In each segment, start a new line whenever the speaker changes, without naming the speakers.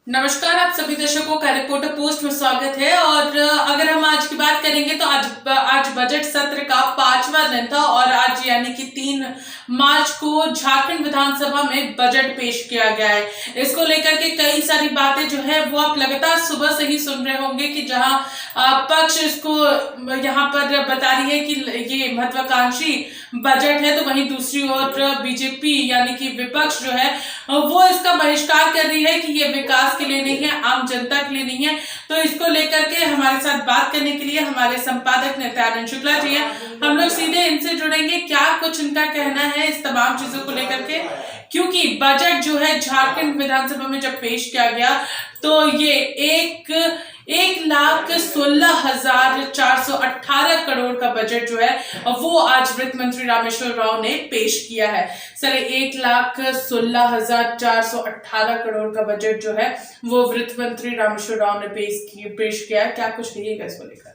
नमस्कार, आप सभी दर्शकों का रिपोर्टर पोस्ट में स्वागत है। और अगर हम आज की बात करेंगे तो आज बजट सत्र का 5वां दिन था और आज यानी कि 3 मार्च को झारखंड विधानसभा में बजट पेश किया गया है। इसको लेकर के कई सारी बातें जो है वो आप लगातार सुबह से ही सुन रहे होंगे कि जहां पक्ष इसको यहाँ पर बता रही है कि ये महत्वाकांक्षी बजट है, तो वहीं दूसरी ओर बीजेपी यानी कि विपक्ष जो है वो इसका बहिष्कार कर रही है कि ये विकास के लिए नहीं है, आम जनता के लिए नहीं है। तो इसको लेकर के हमारे साथ बात करने के लिए हमारे संपादक नित्यानंद शुक्ला जी हैं। हम लोग सीधे इनसे जुड़ेंगे, क्या कुछ इनका कहना है इस तमाम चीजों को लेकर के, क्योंकि बजट जो है झारखंड विधानसभा में जब पेश किया गया तो ये 1,16,418 करोड़ का बजट जो है वो आज वित्त मंत्री रामेश्वर राव ने पेश किया है। सर, 1,16,418 करोड़ का बजट जो है वो वित्त मंत्री रामेश्वर राव ने पेश किया है। क्या कुछ कहिएगा इसको लेकर?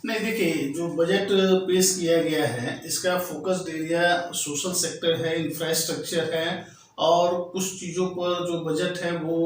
नहीं, देखिए, जो बजट पेश किया गया है इसका फोकस्ड एरिया सोशल सेक्टर है, इंफ्रास्ट्रक्चर है और कुछ चीज़ों पर जो बजट है वो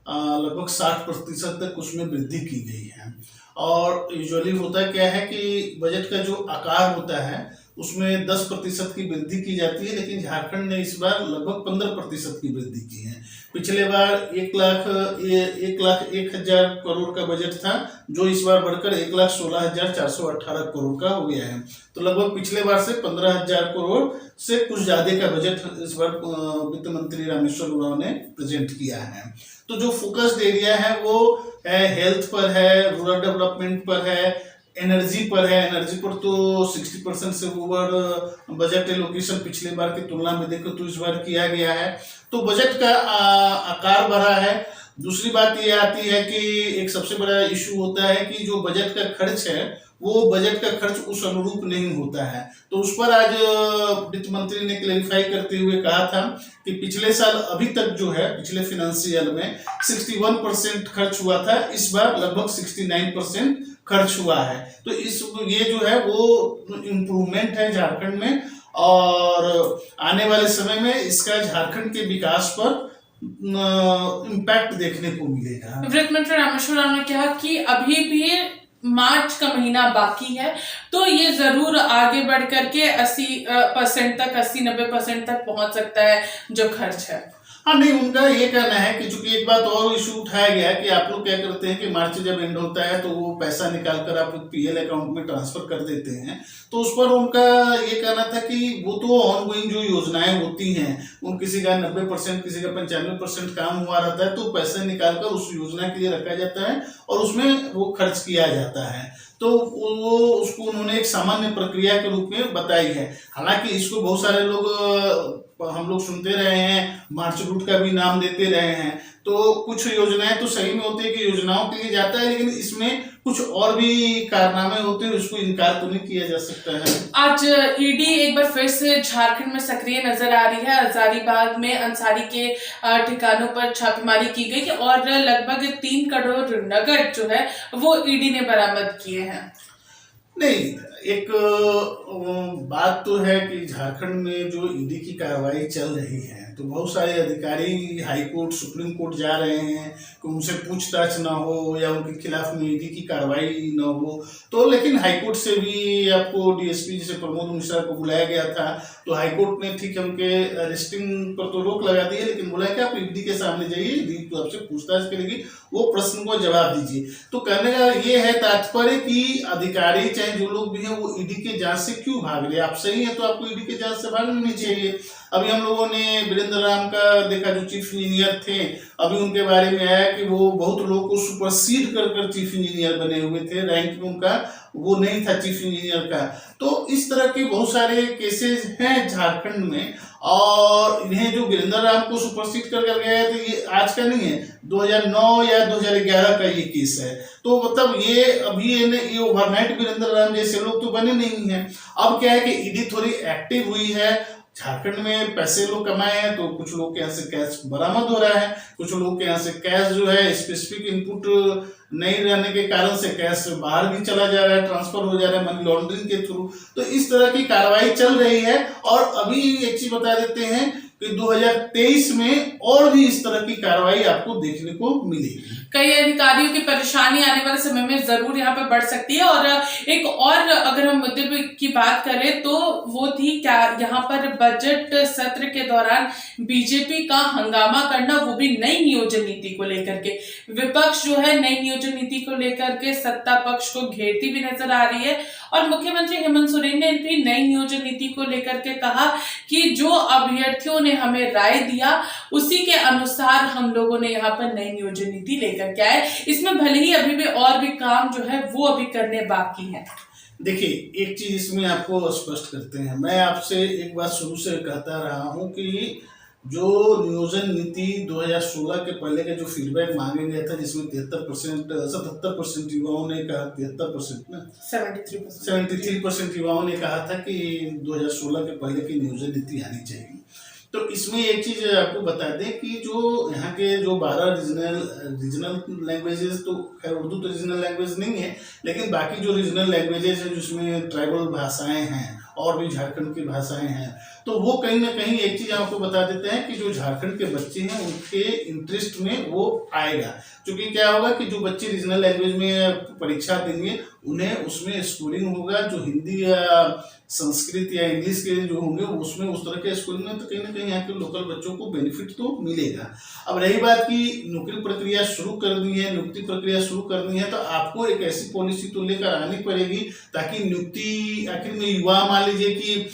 लगभग 60% तक उसमें वृद्धि की गई है। और यूजुअली होता क्या है कि बजट का जो आकार होता है उसमें 10% की वृद्धि की जाती है, लेकिन झारखंड ने इस बार लगभग 15% की वृद्धि की है। पिछले बार 1,01,01,000 करोड़ का बजट था, जो इस बार बढ़कर 1,16,418 करोड़ का हो गया है। तो लगभग पिछले बार से 15,000 करोड़ से कुछ ज्यादा का बजट इस बार वित्त मंत्री रामेश्वर राव ने प्रेजेंट किया है। तो जो फोकस्ड एरिया है वो हेल्थ पर है, रूरल डेवलपमेंट पर है, एनर्जी पर है। एनर्जी पर तो 60% से ऊपर बजट एलोकेशन पिछले बार की तुलना में देखो तो इस बार किया गया है। तो बजट का आकार बढ़ा है। दूसरी बात ये आती है कि एक सबसे बड़ा इशू होता है कि जो बजट का खर्च है वो बजट का खर्च उस अनुरूप नहीं होता है। तो उस पर आज वित्त मंत्री ने क्लेरिफाई करते हुए कहा था कि पिछले साल अभी तक जो है पिछले फाइनेंशियल में 61% खर्च हुआ था, इस बार लगभग 69% खर्च हुआ है। तो ये जो है वो इम्प्रूवमेंट है झारखंड में और आने वाले समय में इसका झारखंड के विकास पर इम्पैक्ट देखने को मिलेगा।
वित्त मंत्री रामेश्वर राव ने कहा कि अभी भी मार्च का महीना बाकी है, तो ये जरूर आगे बढ़ करके 80% तक 80-90% तक पहुंच सकता है जो खर्च है।
हाँ, नहीं, उनका ये कहना है कि चूंकि एक बात और इशू उठाया गया है कि आप लोग क्या करते हैं कि मार्च जब एंड होता है तो वो पैसा निकाल कर आप पीएल अकाउंट में ट्रांसफर कर देते हैं। तो उस पर उनका ये कहना था कि वो तो ऑनगोइंग जो योजनाएं होती हैं उन किसी का 90%, किसी का 95% काम हुआ रहता है, तो पैसे निकाल कर उस योजना के लिए रखा जाता है और उसमें वो खर्च किया जाता है। तो वो उसको उन्होंने एक सामान्य प्रक्रिया के रूप में बताई है। हालांकि इसको बहुत सारे लोग हम लोग सुनते रहे हैं, मार्च रूट का भी नाम देते रहे हैं। तो कुछ योजनाएं तो सही में होती है कि योजनाओं के लिए जाता है, लेकिन इसमें कुछ और भी कारनामे होते हैं, उसको इनकार तो नहीं किया जा सकता है।
आज ईडी एक बार फिर से झारखंड में सक्रिय नजर आ रही है। हजारीबाग में अंसारी के ठिकानों पर छापेमारी की गई और लगभग 3 करोड़ नगद जो है वो ईडी ने बरामद किए हैं।
नहीं, एक बात तो है कि झारखंड में जो ईडी की कार्रवाई चल रही है तो बहुत सारे अधिकारी हाई कोर्ट, सुप्रीम कोर्ट जा रहे हैं कि उनसे पूछताछ ना हो या उनके खिलाफ में ईडी की कार्रवाई ना हो। तो लेकिन हाई कोर्ट से भी आपको डीएसपी जैसे प्रमोद मिश्रा को बुलाया गया था, तो हाई कोर्ट ने ठीक है उनके अरेस्टिंग पर तो रोक लगा दी है, लेकिन बोला कि आप ईडी के सामने जाइए, ईडी तो आपसे पूछताछ करेगी, वो प्रश्न को जवाब दीजिए। तो कहने का ये है तात्पर्य कि अधिकारी चाहे जो लोग भी हैं वो ईडी के जांच से क्यों भाग रहे? आप सही है तो आपको ईडी के जांच से भागना नहीं चाहिए। अभी हम लोगों ने वीरेंद्र राम का देखा, जो चीफ इंजीनियर थे, अभी उनके बारे में आया कि वो बहुत लोगों को सुपरसीड कर चीफ इंजीनियर बने हुए थे, रैंक में उनका वो नहीं था चीफ इंजीनियर का। तो इस तरह के बहुत सारे केसेस हैं झारखंड में और इन्हें जो वीरेंद्र राम को सुपरसीड कर गया है तो ये आज का नहीं है, 2009 या 2011 का ये केस है। तो मतलब ये अभी ये ओवरनाइट वीरेंद्र राम जैसे लोग तो बने नहीं हैं। अब क्या है कि ईडी थोड़ी एक्टिव हुई है, झारखंड में पैसे लोग कमाए हैं, तो कुछ लोग के यहाँ से कैश बरामद हो रहा है, कुछ लोग के यहाँ से कैश जो है स्पेसिफिक इनपुट नहीं रहने के कारण से कैश बाहर भी चला जा रहा है, ट्रांसफर हो जा रहा है मनी लॉन्ड्रिंग के थ्रू। तो इस तरह की कार्रवाई चल रही है। और अभी एक चीज बता देते हैं कि 2023 में और भी इस तरह की कार्रवाई आपको देखने को मिलेगी।
कई अधिकारियों की परेशानी आने वाले समय में जरूर यहाँ पर बढ़ सकती है। और एक और अगर हम मुद्दे की बात करें तो वो थी क्या, यहाँ पर बजट सत्र के दौरान बीजेपी का हंगामा करना, वो भी नई नियोजन नीति को लेकर के। विपक्ष जो है नई नियोजन नीति को लेकर के सत्ता पक्ष को घेरती भी नजर आ रही है। और मुख्यमंत्री हेमंत सोरेन ने भी नई नियोजन नीति को लेकर के कहा कि जो अभ्यर्थियों ने हमें राय दिया उसी के अनुसार हम लोगों ने यहाँ पर नई नियोजन नीति लेकर के आए। इसमें भले ही अभी भी और भी काम जो है वो अभी करने बाकी है।
देखिए, एक चीज इसमें आपको स्पष्ट करते हैं। मैं आपसे एक बात शुरू से कहता रहा हूं कि जो नियोजन नीति 2016 के पहले का जो फीडबैक मांगे गया था, जिसमें 77% युवाओं ने कहा, 73% ना 73% युवाओं ने कहा था कि 2016 के पहले की नियोजन नीति आनी चाहिए। तो इसमें एक चीज आपको बता दें कि जो यहाँ के जो 12 रीजनल लैंग्वेजेस, तो खैर उर्दू तो रीजनल लैंग्वेज नहीं है, लेकिन बाकी जो रीजनल लैंग्वेजेस हैं जिसमें ट्राइबल भाषाएं हैं और भी झारखंड की भाषाएं हैं, तो वो कहीं ना कहीं एक चीज आपको बता देते हैं कि जो झारखंड के बच्चे हैं उनके इंटरेस्ट में वो आएगा। क्योंकि क्या होगा कि जो बच्चे रीजनल लैंग्वेज में परीक्षा देंगे उन्हें उसमें स्कोरिंग होगा, जो हिंदी या संस्कृत या इंग्लिश के जो होंगे उसमें उस तरह के स्कूल में, तो कहीं ना कहीं यहाँ के लोकल बच्चों को बेनिफिट तो मिलेगा। अब रही बात की नौकरी प्रक्रिया शुरू करनी है, नियुक्ति प्रक्रिया शुरू करनी है, तो आपको एक ऐसी पॉलिसी तो लेकर आनी पड़ेगी ताकि नियुक्ति आखिर में युवा मान लीजिए कि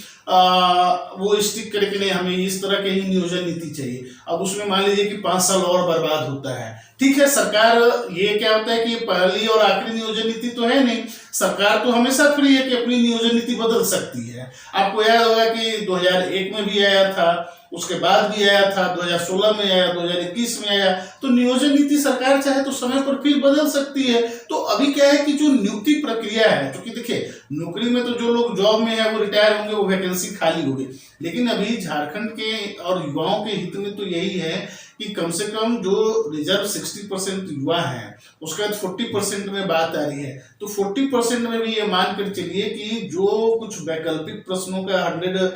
वो स्टिक करके नहीं, हमें इस तरह के ही नियोजन नीति चाहिए। अब उसमें मान लीजिए कि 5 साल और बर्बाद होता है। ठीक है, सरकार, ये क्या होता है कि पहली और आखिरी नियोजन नीति तो है नहीं, सरकार तो हमेशा फ्री है कि अपनी नियोजन नीति बदल सकती है। आपको याद होगा कि 2001 में भी आया था, उसके बाद भी आया था, 2016 में आया, 2021 में आया। तो नियोजन नीति सरकार चाहे तो समय पर फिर बदल सकती है। तो अभी क्या है कि जो नियुक्ति प्रक्रिया है, क्योंकि देखिए नौकरी में तो जो लोग जॉब में है वो रिटायर होंगे, वो वैकेंसी खाली होगी, लेकिन अभी झारखंड के और युवाओं के हित में तो यही है कि कम से कम जो रिजर्व 60% युवा हैं, उसके बाद 40% में बात आ रही है, तो 40% में भी ये मान कर चलिए कि जो कुछ वैकल्पिक प्रश्नों का 100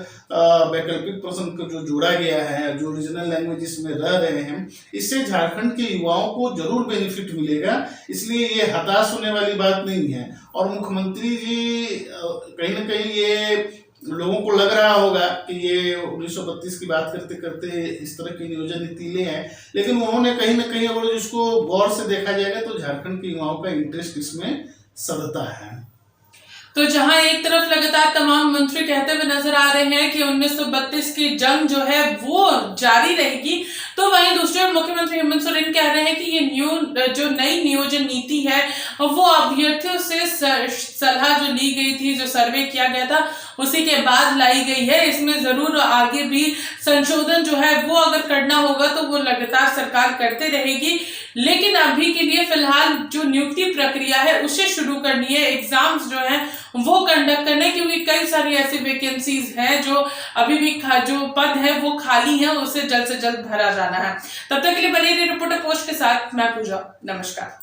वैकल्पिक प्रश्न का जो जोड़ा गया है, जो रीजनल लैंग्वेजेस में रह रहे हैं, इससे झारखंड के युवाओं को जरूर बेनिफिट मिलेगा। इसलिए ये हताश होने वाली बात नहीं है। और मुख्यमंत्री जी कहीं ना कहीं ये लोगों को लग रहा होगा कि ये 1932 की बात करते करते इस तरह की नियोजन नीति ले आए, लेकिन उन्होंने कहीं ना कहीं अगर इसको गौर से देखा जाएगा तो झारखंड के युवाओं का इंटरेस्ट इसमें सदता है।
तो जहां एक तरफ लगातार तमाम मंत्री कहते हुए नजर आ रहे हैं कि 1932 की जंग जो है वो जारी रहेगी, तो वहीं दूसरी ओर मुख्यमंत्री हेमंत सोरेन कह रहे हैं कि ये जो नई नियोजन नीति है वो अभ्यर्थियों से सलाह जो ली गई थी, जो सर्वे किया गया था उसी के बाद लाई गई है। इसमें जरूर आगे भी संशोधन जो है वो अगर करना होगा तो वो लगातार सरकार करते रहेगी, लेकिन अभी के लिए फिलहाल जो नियुक्ति प्रक्रिया है उसे शुरू करनी है, एग्जाम्स जो है वो कंडक्ट करने, क्योंकि कई सारी ऐसी वैकेंसीज हैं जो अभी भी जो पद है वो खाली है, उसे जल्द से जल्द भरा जाना है। तब तक के लिए बनी रही रिपोर्टर पोस्ट के साथ मैं पूजा। नमस्कार।